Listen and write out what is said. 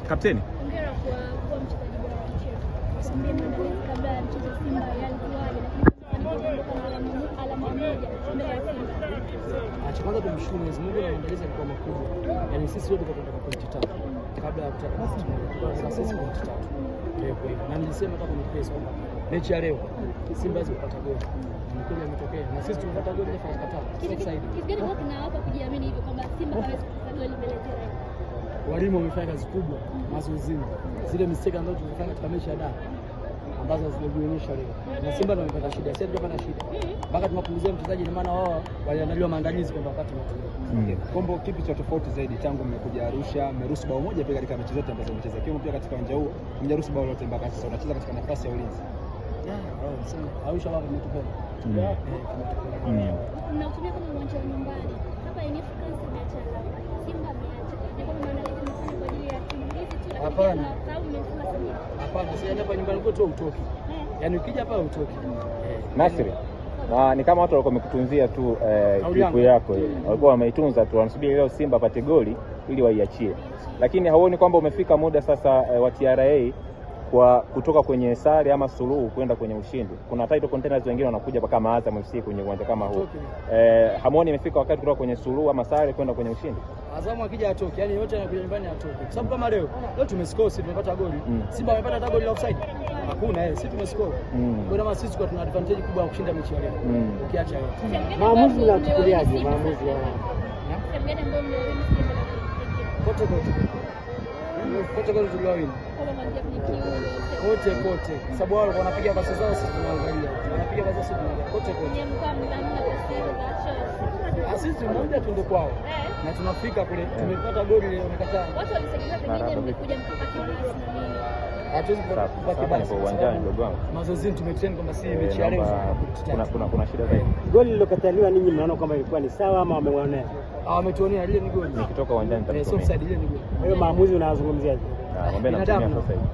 Kapteni. Hongera kwa mchezaji bora wa mchezo. Tuambie maandalizi kabla ya mchezo Simba yalikuwaje, lakini alama moja mbele ya Simba. Kwanza tumshukuru Mwenyezi Mungu na maandalizi yalikuwa makubwa. Yaani sisi wote tukatoka pointi 3 kabla ya kutaka sisi pointi 3. Kwa hiyo na nilisema hata kwenye press kwamba mechi ya leo Simba lazima kupata goli. Mkweli ametokea na sisi tumepata goli na fanya kataa. Kitu gani kwa tunawapa kujiamini hivyo kwamba Simba hawezi kupata goli mbele ya Simba? Walimu wamefanya kazi kubwa mazoezini. Zile mistake ambazo tulifanya katika mechi ya Dar ambazo zimejionyesha leo. Na Simba ndio wamepata shida. Sisi tunapata shida. Mpaka tunapunguzia mchezaji, maana wao waliandaliwa maandalizi kwamba wakati mmoja. Kombo, kipi cha tofauti zaidi tangu mmekuja Arusha? Mmeruhusu bao moja pia katika mechi zote ambazo mmecheza. Kiwa pia katika uwanja huu mmeruhusu bao lote mpaka sasa. Unacheza katika nafasi ya ulinzi. Arusha wao wametupenda. Mnatumia kama uwanja wa nyumbani. Hapa yenyewe France imeacha alama. Simba ameacha. Ni kama maandalizi mfano kwa ajili ya timu hizi tu. Hapana. Simba. Hapana, sasa hapa nyumbani kwetu utoki. Yaani ukija hapa utoki. Nasri. Ni kama watu walikuwa wamekutunzia tu klipu yako ile. Walikuwa wameitunza tu, wanasubiri leo Simba apate goli ili waiachie. Lakini hauoni kwamba umefika muda sasa wa TRA kwa kutoka kwenye sare ama suluhu kwenda kwenye ushindi? Kuna title contenders wengine wanakuja kama Azam FC kwenye uwanja kama huu. Hamuoni imefika wakati kutoka kwenye suluhu ama sare kwenda kwenye ushindi? Azam akija atoke, yani yote anakuja nyumbani atoke. Kwa sababu kama leo tumescore, sisi tumepata goli. Simba amepata hata goli la offside. Hakuna sisi tumescore. Kwa hiyo sisi tuna advantage kubwa ya kushinda mechi ya leo. Ukiacha yote. Maamuzi unachukuliaje maamuzi ya kote tuliwawini kote, sababu wao wanapiga pasi zao, sisi tunaangalia, wanapiga pasi sisi tunaangalia kote. Sisi mmoja tuende kwao na tunafika kule, tumepata goli leo, umekataa. Watu walisaidia pengine mlikuja mpaka kibasi na nini? Hatuwezi kupata kibasi kwa uwanjani ndugu wangu. Mazoezini tumetrain kwamba si mechi ya leo. Kuna shida zaidi. Goli lilokataliwa ninyi mnaona kwamba ilikuwa ni sawa ama wameonea? Wametuonea, ile ni goli. Nikitoka uwanjani nitakutumia. Offside ile ni goli. Kwa hiyo maamuzi unazungumziaje? Mwambie natumia sasa hivi.